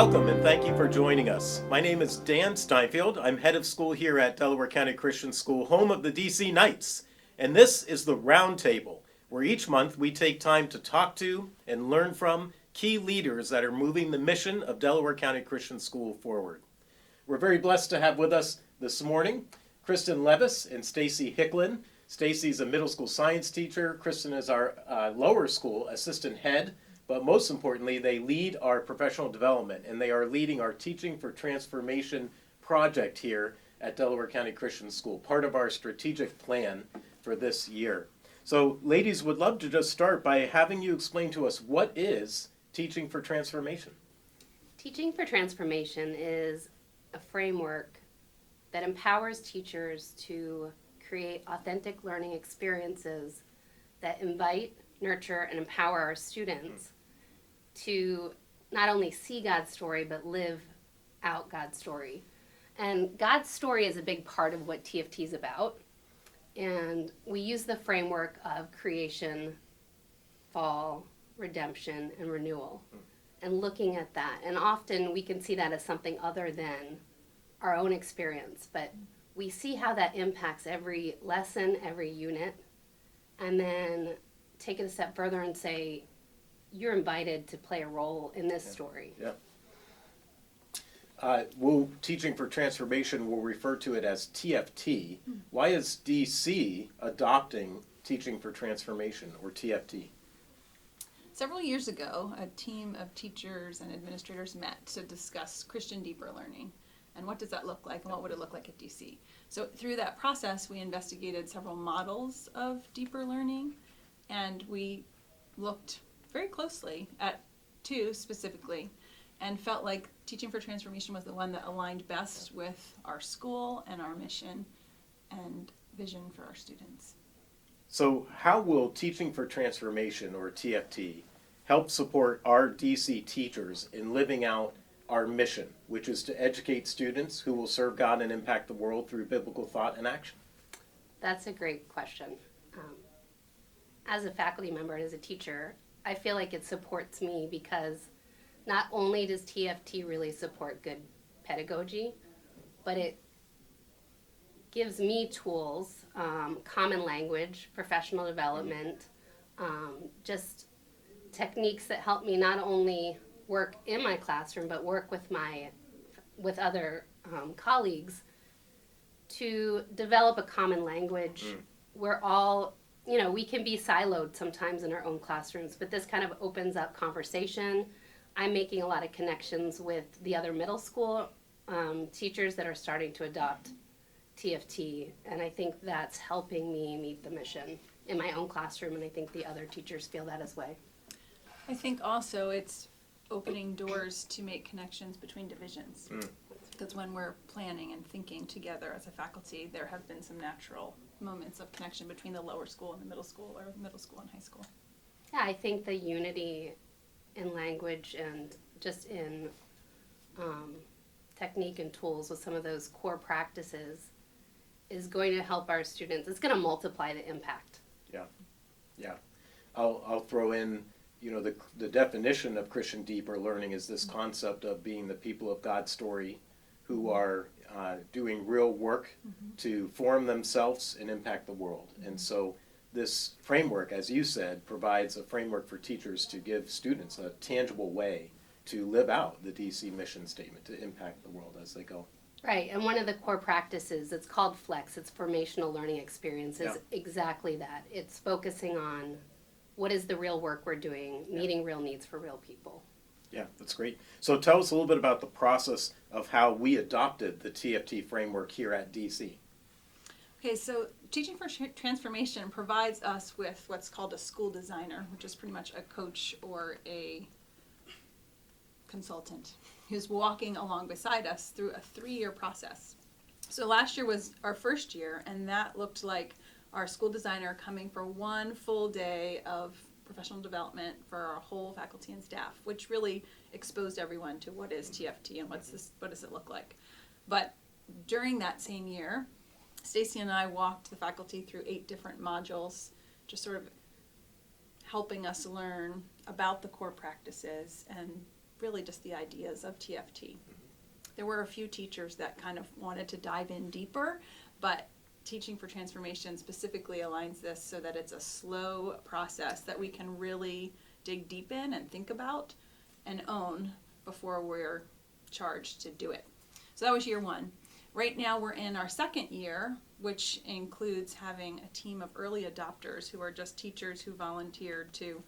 Welcome and thank you for joining us. My name is Dan Steinfeld. I'm head of school here at Delaware County Christian School, home of the DC Knights. And this is the Roundtable, where each month we take time to talk to and learn from key leaders that are moving the mission of Delaware County Christian School forward. We're very blessed to have with us this morning Kristen Levis and Stacy Hicklin. Stacy's a middle school science teacher. Kristen is our lower school assistant head. But most importantly, they lead our professional development, and they are leading our Teaching for Transformation project here at Delaware County Christian School, part of our strategic plan for this year. So, ladies, would love to just start by having you explain to us what is Teaching for Transformation. Teaching for Transformation is a framework that empowers teachers to create authentic learning experiences that invite, nurture, and empower our students to not only see God's story, but live out God's story. And God's story is a big part of what TfT is about. And we use the framework of creation, fall, redemption, and renewal. And looking at that. And often we can see that as something other than our own experience. But we see how that impacts every lesson, every unit. And then take it a step further and say, you're invited to play a role in this story. Yeah. Teaching for Transformation, we'll refer to it as TfT. Why is DC adopting Teaching for Transformation, or TfT? Several years ago, a team of teachers and administrators met to discuss Christian deeper learning. And what does that look like, and what would it look like at DC? So through that process, we investigated several models of deeper learning, and we looked very closely at two specifically, and felt like Teaching for Transformation was the one that aligned best with our school and our mission and vision for our students. So how will Teaching for Transformation, or TfT, help support our DC teachers in living out our mission, which is to educate students who will serve God and impact the world through biblical thought and action? That's a great question. As a faculty member and as a teacher, I feel like it supports me because not only does TfT really support good pedagogy, but it gives me tools, common language, professional development, just techniques that help me not only work in my classroom, but work with other colleagues to develop a common language. We're all, we can be siloed sometimes in our own classrooms, but this kind of opens up conversation. I'm making a lot of connections with the other middle school teachers that are starting to adopt TfT, and I think that's helping me meet the mission in my own classroom, and I think the other teachers feel that as well. I think also it's opening doors to make connections between divisions. Because when we're planning and thinking together as a faculty, there have been some natural moments of connection between the lower school and the middle school, or middle school and high school. Yeah, I think the unity in language and just in technique and tools with some of those core practices is going to help our students. It's going to multiply the impact. Yeah. I'll throw in, the definition of Christian deeper learning is this concept of being the people of God's story who are doing real work to form themselves and impact the world. And so this framework, as you said, provides a framework for teachers to give students a tangible way to live out the DC mission statement, to impact the world as they go. Right, and one of the core practices, it's called FLEX, it's formational learning experiences, exactly that. It's focusing on what is the real work we're doing, meeting real needs for real people. Yeah, that's great. So tell us a little bit about the process of how we adopted the TfT framework here at DC. Okay, so Teaching for Transformation provides us with what's called a school designer, which is pretty much a coach or a consultant who's walking along beside us through a 3-year process. So last year was our first year, and that looked like our school designer coming for one full day of professional development for our whole faculty and staff, which really exposed everyone to what is TfT and what does it look like. But during that same year, Stacy and I walked the faculty through 8 different modules, just sort of helping us learn about the core practices and really just the ideas of TFT. There were a few teachers that kind of wanted to dive in deeper, but Teaching for Transformation specifically aligns this so that it's a slow process that we can really dig deep in and think about and own before we're charged to do it. So that was year one. Right now we're in our second year, which includes having a team of early adopters who are just teachers who volunteered to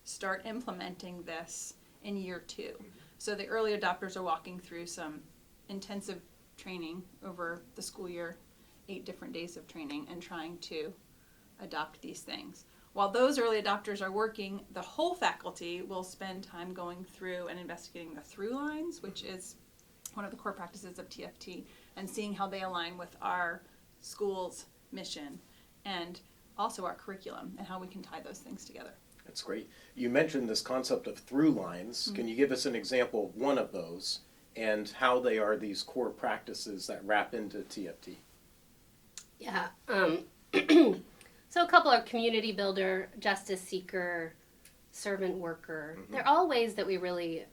start implementing this in year two. So the early adopters are walking through some intensive training over the school year, 8 different days of training, and trying to adopt these things. While those early adopters are working, the whole faculty will spend time going through and investigating the through lines, which is one of the core practices of TFT, and seeing how they align with our school's mission and also our curriculum and how we can tie those things together. That's great. You mentioned this concept of through lines. Can you give us an example of one of those and how they are these core practices that wrap into TFT? Yeah. So a couple are community builder, justice seeker, servant worker. They're all ways that we really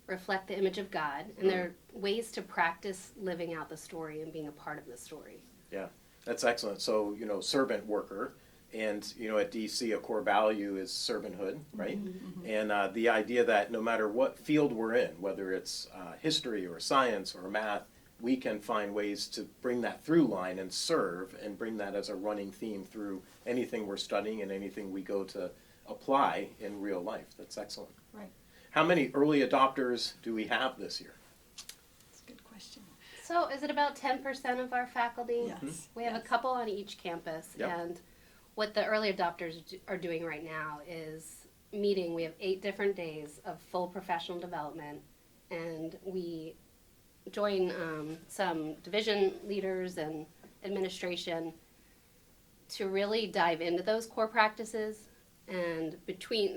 reflect the image of God, and they're ways to practice living out the story and being a part of the story. Yeah, that's excellent. So, servant worker, and, at DC, a core value is servanthood, right? And the idea that no matter what field we're in, whether it's history or science or math, we can find ways to bring that through line and serve and bring that as a running theme through anything we're studying and anything we go to apply in real life. That's excellent. Right. How many early adopters do we have this year? That's a good question. So is it about 10% of our faculty? Yes. We have a couple on each campus, Yep. and what the early adopters are doing right now is meeting. We have 8 different days of full professional development, and we join some division leaders and administration to really dive into those core practices. And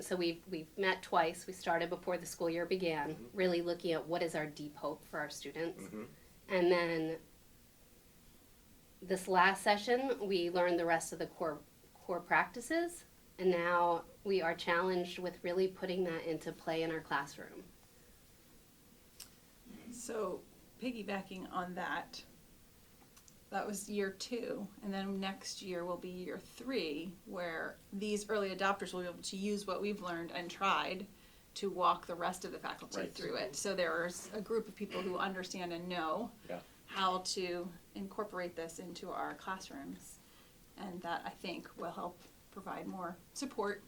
so we've met twice. We started before the school year began, really looking at what is our deep hope for our students. And then this last session, we learned the rest of the core practices, and now we are challenged with really putting that into play in our classroom. So piggybacking on that, that was year 2, and then next year will be year 3, where these early adopters will be able to use what we've learned and tried to walk the rest of the faculty Right. through it. So there's a group of people who understand and know Yeah. how to incorporate this into our classrooms, and that, I think, will help provide more support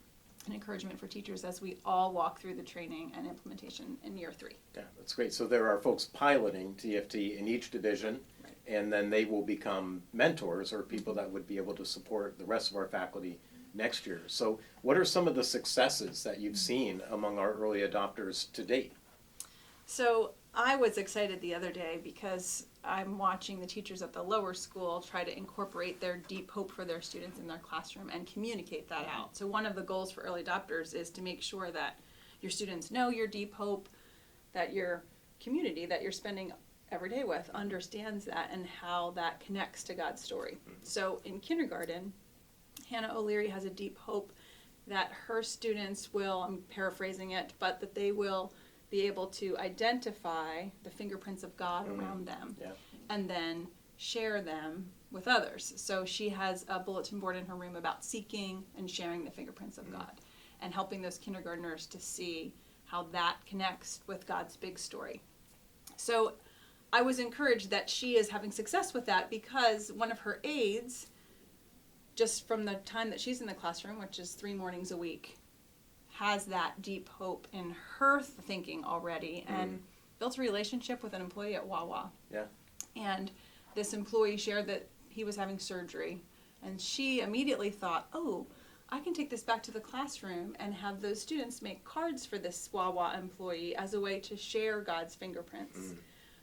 and encouragement for teachers as we all walk through the training and implementation in year 3. Yeah, that's great. So there are folks piloting TFT in each division, Right. and then they will become mentors or people that would be able to support the rest of our faculty next year. So what are some of the successes that you've seen among our early adopters to date? So I was excited the other day because I'm watching the teachers at the lower school try to incorporate their deep hope for their students in their classroom and communicate that out. So one of the goals for early adopters is to make sure that your students know your deep hope, that your community that you're spending every day with understands that and how that connects to God's story. So in kindergarten, Hannah O'Leary has a deep hope that her students will, I'm paraphrasing it, but that they will be able to identify the fingerprints of God around them, Yeah. and then share them with others. So she has a bulletin board in her room about seeking and sharing the fingerprints of God, and helping those kindergartners to see how that connects with God's big story. So I was encouraged that she is having success with that, because one of her aides, just from the time that she's in the classroom, which is 3 mornings a week, has that deep hope in her thinking already, and built a relationship with an employee at Wawa. Yeah. And this employee shared that he was having surgery, and she immediately thought, oh, I can take this back to the classroom and have those students make cards for this Wawa employee as a way to share God's fingerprints.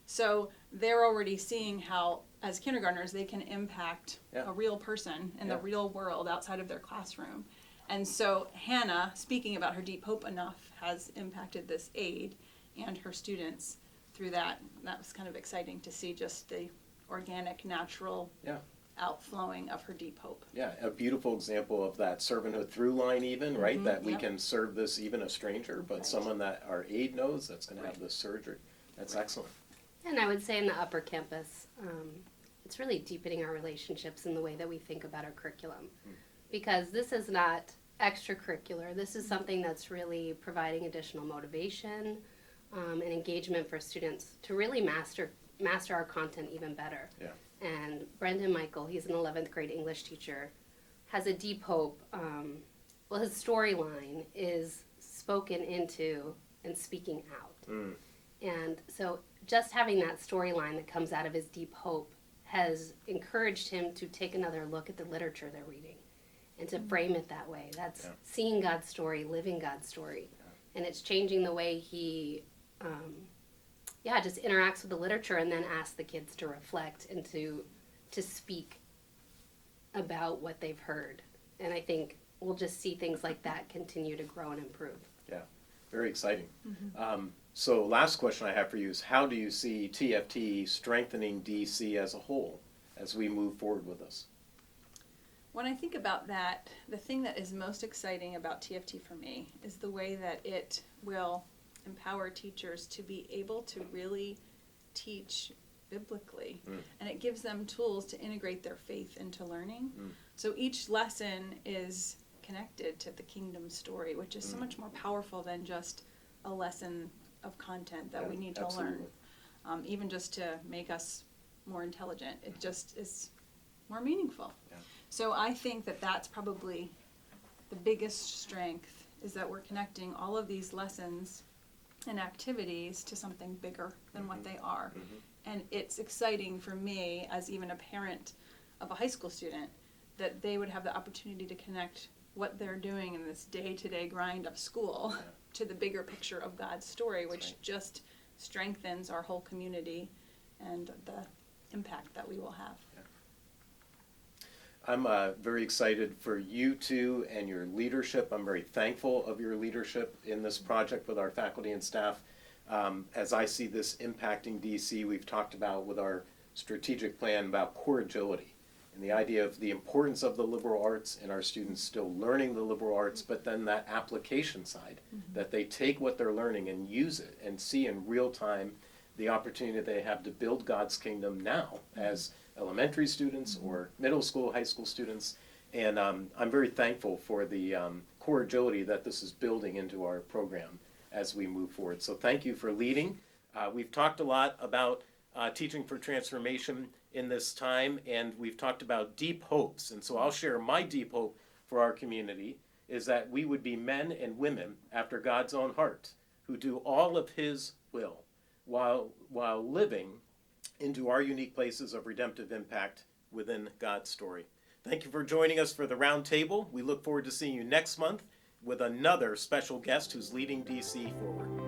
So they're already seeing how, as kindergartners, they can impact Yeah. a real person in Yeah. the real world outside of their classroom. And so Hannah, speaking about her deep hope enough, has impacted this aide and her students through that. That was kind of exciting to see, just the organic, natural Yeah. outflowing of her deep hope. Yeah, a beautiful example of that servanthood through line even, right? That we yep. can serve this even a stranger, but Right. someone that our aide knows that's going to have Right. this surgery. That's excellent. And I would say in the upper campus, it's really deepening our relationships in the way that we think about our curriculum. Because this is not extracurricular. This is something that's really providing additional motivation and engagement for students to really master our content even better. Yeah. And Brendan Michael, he's an 11th grade English teacher, has a deep hope. Well, his storyline is spoken into and speaking out. And so just having that storyline that comes out of his deep hope has encouraged him to take another look at the literature they're reading and to frame it that way. That's seeing God's story, living God's story. And it's changing the way he just interacts with the literature and then asks the kids to reflect and to speak about what they've heard. And I think we'll just see things like that continue to grow and improve. Yeah, very exciting. So last question I have for you is, how do you see TfT strengthening DC as a whole as we move forward with this? When I think about that, the thing that is most exciting about TfT for me is the way that it will empower teachers to be able to really teach biblically. And it gives them tools to integrate their faith into learning. So each lesson is connected to the kingdom story, which is so much more powerful than just a lesson of content that we need to learn. Even just to make us more intelligent. It just is more meaningful. Yeah. So I think that that's probably the biggest strength, is that we're connecting all of these lessons and activities to something bigger than what they are. And it's exciting for me, as even a parent of a high school student, that they would have the opportunity to connect what they're doing in this day-to-day grind of school to the bigger picture of God's story, which just strengthens our whole community and the impact that we will have. I'm very excited for you two and your leadership. I'm very thankful of your leadership in this project with our faculty and staff. As I see this impacting DC, we've talked about with our strategic plan about core agility and the idea of the importance of the liberal arts and our students still learning the liberal arts, but then that application side, that they take what they're learning and use it and see in real time the opportunity they have to build God's kingdom now as elementary students or middle school, high school students. And I'm very thankful for the core agility that this is building into our program as we move forward. So thank you for leading. We've talked a lot about teaching for transformation in this time, and we've talked about deep hopes. And so I'll share my deep hope for our community is that we would be men and women after God's own heart who do all of his will while living into our unique places of redemptive impact within God's story. Thank you for joining us for the round table. We look forward to seeing you next month with another special guest who's leading DC forward.